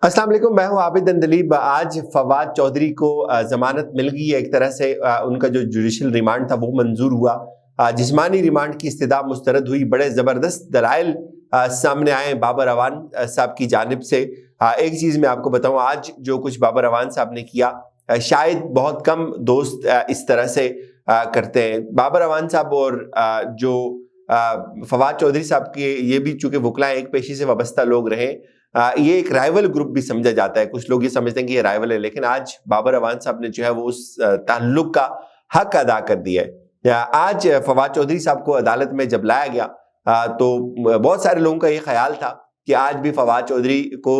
अस्सलाम वालेकुम, मैं हूं आबिद अंदलीब। आज फवाद चौधरी को जमानत मिल गई है। एक तरह से उनका जो जुडिशल रिमांड था वो मंजूर हुआ। जिस्मानी रिमांड की इस्तदा मुस्तरद हुई। बड़े ज़बरदस्त दलाइल सामने आए बाबर अवान साहब की जानिब से। एक चीज़ मैं आपको बताऊं, आज जो कुछ बाबर अवान साहब ने किया, शायद बहुत कम दोस्त इस तरह से करते हैं। बाबर अवान साहब और जो फवाद चौधरी साहब के, ये भी चूँकि वकला एक पेशी से वाबस्ता लोग रहे, ये एक राइवल ग्रुप भी समझा जाता है। कुछ लोग ये समझते हैं कि ये राइवल है, लेकिन आज बाबर अवान साहब ने जो है वो उस ताल्लुक का हक अदा कर दिया है। आज फवाद चौधरी साहब को अदालत में जब लाया गया तो बहुत सारे लोगों का ये ख्याल था कि आज भी फवाद चौधरी को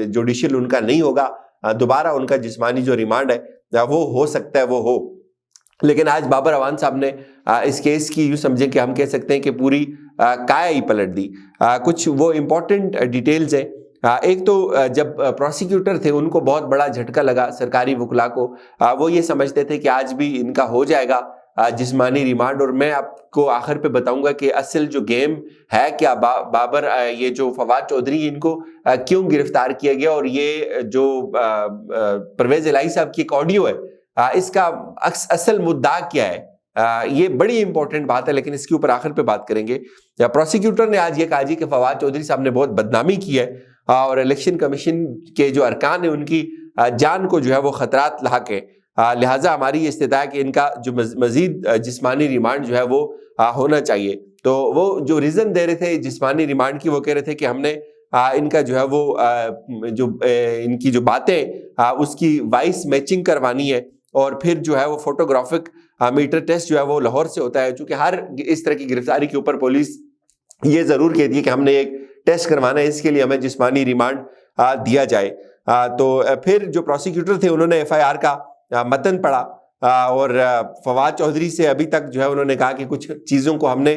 जुडिशियल उनका नहीं होगा, दोबारा उनका जिस्मानी जो रिमांड है वो हो सकता है वो हो। लेकिन आज बाबर अवान साहब ने इस केस की यूँ समझें कि हम कह सकते हैं कि पूरी काया ही पलट दी। कुछ वो इम्पोर्टेंट डिटेल्स हैं। एक तो जब प्रोसिक्यूटर थे उनको बहुत बड़ा झटका लगा सरकारी वकला को। वो ये समझते थे कि आज भी इनका हो जाएगा जिस्मानी रिमांड। और मैं आपको आखिर पे बताऊंगा कि असल जो गेम है क्या, बाबर ये जो फवाद चौधरी इनको क्यों गिरफ्तार किया गया, और ये जो परवेज इलाही साहब की एक ऑडियो है इसका असल मुद्दा क्या है। ये बड़ी इंपॉर्टेंट बात है, लेकिन इसके ऊपर आखिर पे बात करेंगे। प्रोसिक्यूटर ने आज ये कहा जी कि फवाद चौधरी साहब ने बहुत बदनामी की है और इलेक्शन कमीशन के जो अरकान है उनकी जान को जो है वो खतरात लाक है। लिहाजा हमारी इस्तिदा है कि इनका जो मजीद जिस्मानी रिमांड जो है वो होना चाहिए। तो वो जो रीज़न दे रहे थे जिस्मानी रिमांड की, वो कह रहे थे कि हमने इनका जो है वो जो इनकी जो बातें उसकी वॉइस मैचिंग करवानी है, और फिर जो है वो फोटोग्राफिक मीटर टेस्ट जो है वो लाहौर से होता है। चूंकि हर इस तरह की गिरफ्तारी के ऊपर पुलिस ये ज़रूर कहती है कि हमने एक टेस्ट करवाना है, इसके लिए हमें जिस्मानी रिमांड दिया जाए। तो फिर जो प्रोसिक्यूटर थे उन्होंने FIR का मतन पढ़ा और फवाद चौधरी से अभी तक जो है उन्होंने कहा कि कुछ चीज़ों को हमने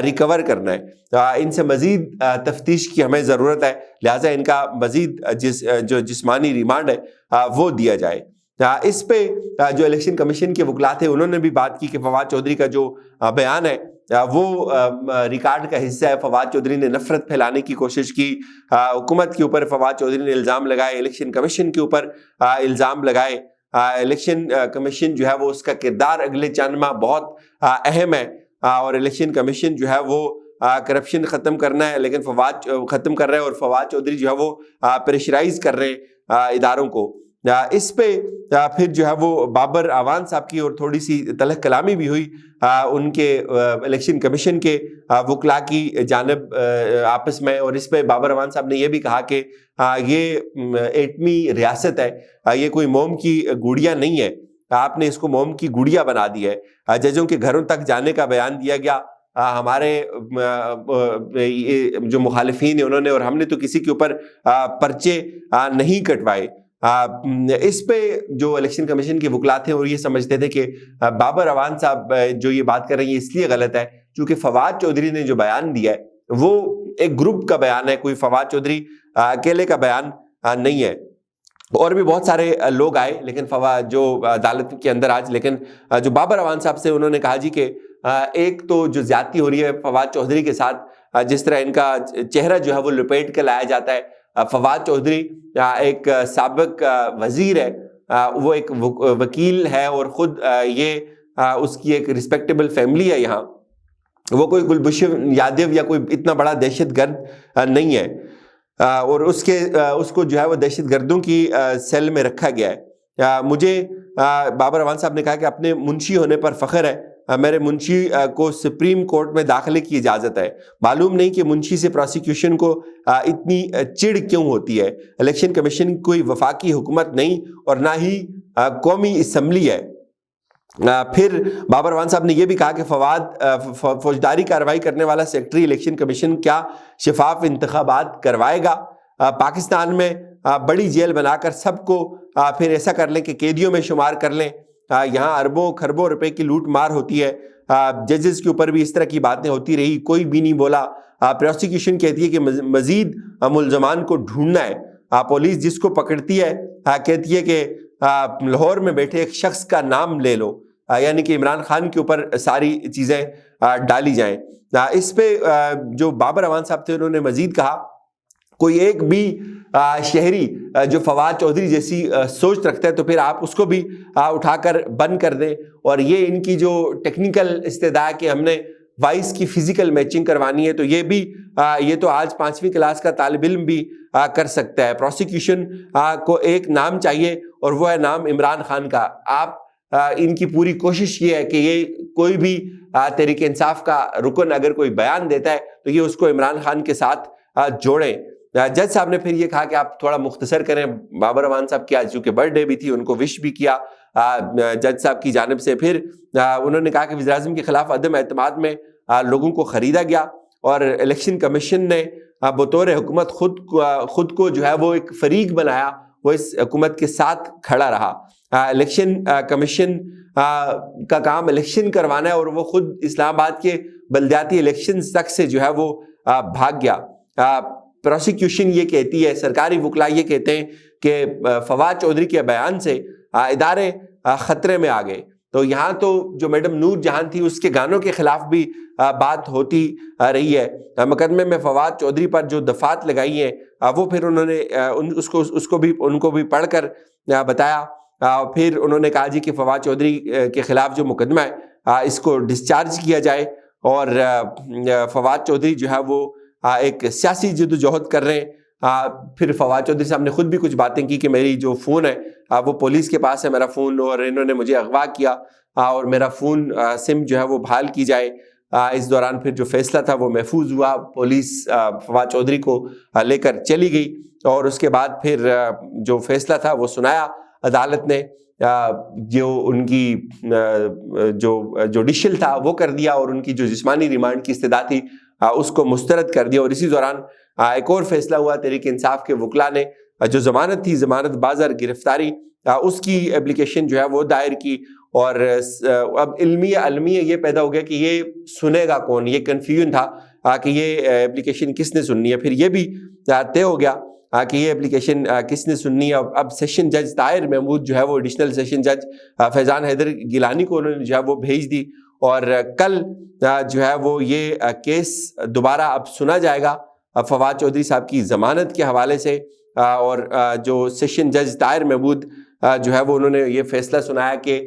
रिकवर करना है, इनसे मज़ीद तफ्तीश की हमें ज़रूरत है, लिहाजा इनका मज़ीद जो जिस्मानी रिमांड है वो दिया जाए। इस पे जो इलेक्शन कमीशन के वकला थे उन्होंने भी बात की कि फवाद चौधरी का जो बयान है वो रिकॉर्ड का हिस्सा है। फवाद चौधरी ने नफरत फैलाने की कोशिश की, हुकूमत के ऊपर फवाद चौधरी ने इल्ज़ाम लगाए, इलेक्शन कमीशन के ऊपर इल्ज़ाम लगाए। इलेक्शन कमीशन जो है वो उसका किरदार अगले चंद माह बहुत अहम है, और इलेक्शन कमीशन जो है वो करप्शन ख़त्म करना है, लेकिन फवाद ख़त्म कर रहे हैं, और फवाद चौधरी जो है वो प्रेशराइज कर रहे हैं इदारों को। इस पे फिर जो है वो बाबर अवान साहब की और थोड़ी सी तलख कलामी भी हुई उनके इलेक्शन कमीशन के वकला की जानिब आपस में। और इस पे बाबर अवान साहब ने यह भी कहा कि ये एटमी रियासत है, ये कोई मोम की गुड़िया नहीं है, आपने इसको मोम की गुड़िया बना दी है। जजों के घरों तक जाने का बयान दिया गया, हमारे जो मुखालिफिन है उन्होंने, और हमने तो किसी के ऊपर पर्चे नहीं कटवाए। इस पे जो इलेक्शन कमीशन के वकला थे और ये समझते थे कि बाबर अवान साहब जो ये बात कर रही है इसलिए गलत है क्योंकि फवाद चौधरी ने जो बयान दिया है वो एक ग्रुप का बयान है, कोई फवाद चौधरी अकेले का बयान नहीं है। और भी बहुत सारे लोग आए लेकिन फवाद जो अदालत के अंदर आज, लेकिन जो बाबर अवान साहब से उन्होंने कहा जी कि एक तो जो ज्यादती हो रही है फवाद चौधरी के साथ, जिस तरह इनका चेहरा जो है वो लपेट के लाया जाता है। फवाद चौधरी एक साबिक वजीर है, वो एक वकील है और ख़ुद ये उसकी एक रिस्पेक्टेबल फैमिली है यहाँ, वो कोई गुलबशन यादव या कोई इतना बड़ा दहशतगर्द नहीं है, और उसको जो है वो दहशतगर्दों की सेल में रखा गया है। मुझे बाबर अवान साहब ने कहा कि अपने मुंशी होने पर फ़ख्र है, मेरे मुंशी को सुप्रीम कोर्ट में दाखिले की इजाज़त है। मालूम नहीं कि मुंशी से प्रोसिक्यूशन को इतनी चिढ़ क्यों होती है। इलेक्शन कमीशन कोई वफाकी हुकूमत नहीं और ना ही कौमी असम्बली है। फिर बाबर अवान साहब ने यह भी कहा कि फवाद फौजदारी कार्रवाई करने वाला सेक्रेटरी इलेक्शन कमीशन क्या शफाफ इंतखाबात करवाएगा। पाकिस्तान में बड़ी जेल बनाकर सबको फिर ऐसा कर लें कि कैदियों में शुमार कर लें। यहाँ अरबों खरबों रुपए की लूट मार होती है, जजेस के ऊपर भी इस तरह की बातें होती रही, कोई भी नहीं बोला। प्रोसिक्यूशन कहती है कि मजीद मुलजमान को ढूंढना है। पुलिस जिसको पकड़ती है कहती है कि लाहौर में बैठे एक शख्स का नाम ले लो, यानी कि इमरान खान के ऊपर सारी चीज़ें डाली जाएं। इस पे जो बाबर अवान साहब थे उन्होंने मजीद कहा کوئی ایک بھی شہری جو فواد چودھری جیسی سوچ رکھتا ہے تو پھر آپ اس کو بھی اٹھا کر بند کر دیں. اور یہ ان کی جو ٹیکنیکل استدعا کہ ہم نے وائس کی فزیکل میچنگ کروانی ہے تو یہ تو آج 5ویں کلاس کا طالب علم بھی کر سکتا ہے. پروسیکیوشن کو ایک نام چاہیے اور وہ ہے نام عمران خان کا. آپ ان کی پوری کوشش یہ ہے کہ یہ کوئی بھی تحریک انصاف کا رکن اگر کوئی بیان دیتا ہے تو یہ اس کو عمران خان کے ساتھ جوڑیں. جج صاحب نے پھر یہ کہا کہ آپ تھوڑا مختصر کریں. بابر امان صاحب کی آج چونکہ برتھ ڈے بھی تھی, ان کو وش بھی کیا جج صاحب کی جانب سے. پھر انہوں نے کہا کہ وزیر اعظم کے خلاف عدم اعتماد میں لوگوں کو خریدا گیا اور الیکشن کمیشن نے بطور حکومت خود کو جو ہے وہ ایک فریق بنایا, وہ اس حکومت کے ساتھ کھڑا رہا. الیکشن کمیشن کا کام الیکشن کروانا ہے اور وہ خود اسلام آباد کے بلدیاتی الیکشن تک سے جو ہے وہ بھاگ گیا. پروسیکیوشن یہ کہتی ہے, سرکاری وکلا یہ کہتے ہیں کہ فواد چودھری کے بیان سے ادارے خطرے میں آ گئے. تو یہاں تو جو میڈم نور جہان تھی اس کے گانوں کے خلاف بھی بات ہوتی رہی ہے. مقدمے میں فواد چودھری پر جو دفعات لگائی ہیں وہ پھر انہوں نے ان کو بھی پڑھ کر بتایا. پھر انہوں نے کہا جی کہ فواد چودھری کے خلاف جو مقدمہ ہے اس کو ڈسچارج کیا جائے اور فواد چودھری جو ہے وہ ایک سیاسی جدوجہد کر رہے ہیں. پھر فواد چودھری صاحب نے خود بھی کچھ باتیں کی کہ میری جو فون ہے وہ پولیس کے پاس ہے میرا فون, اور انہوں نے مجھے اغوا کیا اور میرا فون سم جو ہے وہ بحال کی جائے. اس دوران پھر جو فیصلہ تھا وہ محفوظ ہوا, پولیس فواد چودھری کو لے کر چلی گئی اور اس کے بعد پھر جو فیصلہ تھا وہ سنایا عدالت نے. جو ان کی جو جوڈیشل تھا وہ کر دیا اور ان کی جو جسمانی ریمانڈ کی استدعا تھی اس کو مسترد کر دیا. اور اسی دوران ایک اور فیصلہ ہوا, تحریک انصاف کے وکلا نے جو ضمانت تھی, ضمانت بازر گرفتاری, اس کی اپلیکیشن جو ہے وہ دائر کی. اور اب المیہ یہ پیدا ہو گیا کہ یہ سنے گا کون, یہ کنفیوژن تھا کہ یہ اپلیکیشن کس نے سننی ہے. پھر یہ بھی طے ہو گیا کہ یہ اپلیکیشن کس نے سننی ہے. اب سیشن جج طاہر محمود جو ہے وہ ایڈیشنل سیشن جج فیضان حیدر گیلانی کو انہوں نے جو ہے وہ بھیج دی, اور کل جو ہے وہ یہ کیس دوبارہ اب سنا جائے گا فواد چودھری صاحب کی ضمانت کے حوالے سے. اور جو سیشن جج طاہر محمود جو ہے وہ انہوں نے یہ فیصلہ سنایا کہ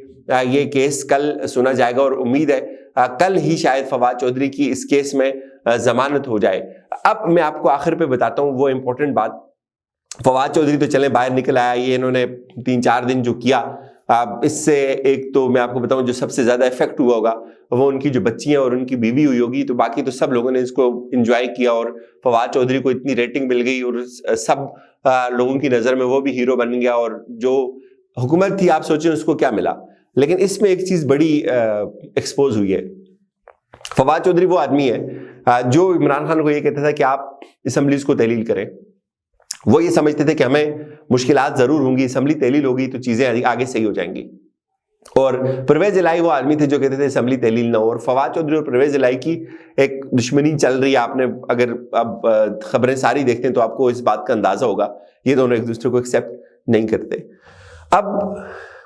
یہ کیس کل سنا جائے گا اور امید ہے کل ہی شاید فواد چودھری کی اس کیس میں ضمانت ہو جائے. اب میں آپ کو آخر پہ بتاتا ہوں وہ امپورٹنٹ بات. فواد چودھری تو چلیں باہر نکل آیا, یہ انہوں نے 3-4 دن جو کیا, اس سے ایک تو میں آپ کو بتاؤں جو سب سے زیادہ افیکٹ ہوا ہوگا وہ ان کی جو بچی ہیں اور ان کی بیوی ہوئی ہوگی. تو باقی تو سب لوگوں نے اس کو انجوائے کیا اور فواد چودھری کو اتنی ریٹنگ مل گئی اور سب لوگوں کی نظر میں وہ بھی ہیرو بن گیا. اور جو حکومت تھی آپ سوچیں اس کو کیا ملا. لیکن اس میں ایک چیز بڑی ایکسپوز ہوئی ہے. فواد چودھری وہ آدمی ہے جو عمران خان کو یہ کہتا تھا کہ آپ اسمبلیز کو تحلیل کریں. وہ یہ سمجھتے تھے کہ ہمیں مشکلات ضرور ہوں گی, اسمبلی تحلیل ہوگی تو چیزیں آگے صحیح ہو جائیں گی. اور پرویز الہی وہ آدمی تھے جو کہتے تھے اسمبلی تحلیل نہ ہو. اور فواد چودھری اور پرویز الہی کی ایک دشمنی چل رہی ہے. آپ نے اگر اب خبریں ساری دیکھتے ہیں تو آپ کو اس بات کا اندازہ ہوگا, یہ دونوں ایک دوسرے کو ایکسیپٹ نہیں کرتے. اب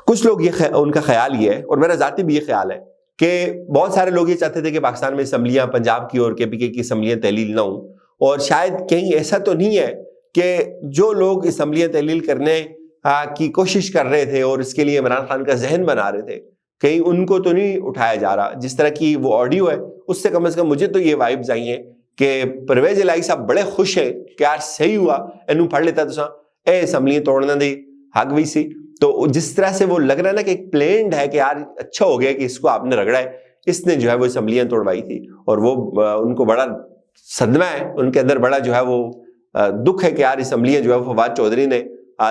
کچھ لوگ ان کا خیال یہ ہے, اور میرا ذاتی بھی یہ خیال ہے, کہ بہت سارے لوگ یہ چاہتے تھے کہ پاکستان میں اسمبلیاں پنجاب کی اور KPK کی اسمبلیاں تحلیل نہ ہوں. اور شاید کہیں ایسا تو نہیں ہے کہ جو لوگ اسمبلیاں تحلیل کرنے کی کوشش کر رہے تھے اور اس کے لیے عمران خان کا ذہن بنا رہے تھے, کہیں ان کو تو نہیں اٹھایا جا رہا. جس طرح کی وہ آڈیو ہے اس سے کم از کم مجھے تو یہ وائبز آئی ہیں کہ پرویز الہی صاحب بڑے خوش ہیں کہ یار صحیح ہوا, اینو پڑھ لیتا تو اے اسمبلیاں توڑنا دی حق بھی سی. تو جس طرح سے وہ لگ رہا ہے نا کہ ایک پلینڈ ہے کہ یار اچھا ہو گیا کہ اس کو آپ نے رگڑا ہے, اس نے جو ہے وہ اسمبلیاں توڑوائی تھی. اور وہ ان کو بڑا صدمہ ہے, ان کے اندر بڑا جو ہے وہ دکھ ہے کہ یار اسمبلیاں جو ہے فواد چودھری نے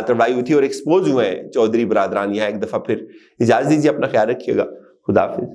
توڑوائی ہوئی تھی اور ایکسپوز ہوئے ہیں چودھری برادران. یہاں ایک دفعہ پھر اجازت دیجیے, اپنا خیال رکھیے گا. خدا حافظ.